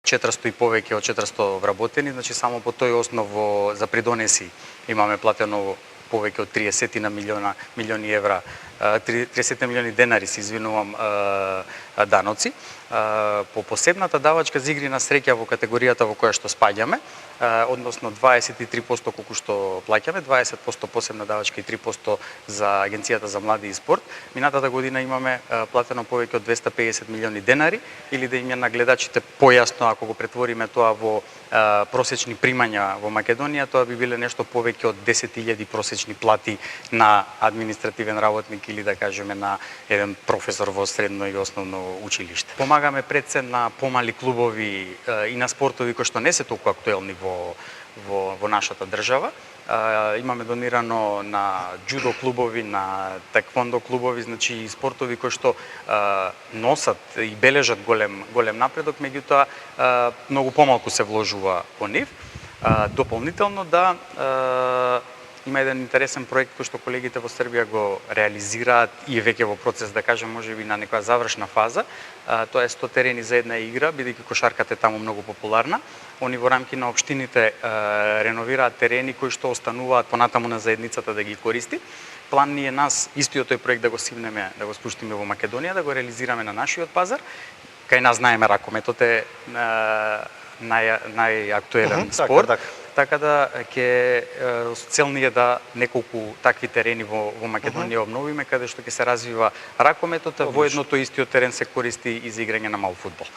400 и повеќе од 400 вработени, значи само по тој основ за придонеси имаме платено повеќе од 30 милиони евра, 30 милиони денари, се извинувам, даноци. По посебната давачка за игри на среќа во категоријата во која што спаѓаме, односно 23% колку што плаќаме, 20% посебна давачка и 3% за Агенцијата за млади и спорт. Минатата година имаме платено повеќе од 250 милиони денари, или да им е на гледачите појасно, ако го претвориме тоа во просечни примања во Македонија, тоа би биле нешто повеќе од 10.000 просечни плати на административен работник или да кажеме на еден професор во средно и основно училиште. Помагаме пред се на помали клубови и на спортови кои што не се толку актуелни во нашата држава. Имаме донирано на џудо клубови, на таеквондо клубови, значи спортови кои што носат и бележат голем напредок, меѓутоа многу помалку се вложува во нив. Дополнително има еден интересен проект кој што колегите во Србија го реализираат и е веќе во процес, да кажем, можеби на некоја завршна фаза. Тоа е 100 терени за една игра, бидејќи кошарката е таму многу популарна. Они во рамки на општините реновираат терени кои што остануваат понатаму на заедницата да ги користи. План ни е истиот тој проект да го симнеме, да го спуштиме во Македонија, да го реализираме на нашиот пазар. Кај нас знаеме ракометот е најактуелен спорт. Така да цел ни е да неколку такви терени во Македонија обновиме, каде што ќе се развива ракометот, а воедно тој истиот терен се користи и за играње на мал фудбал.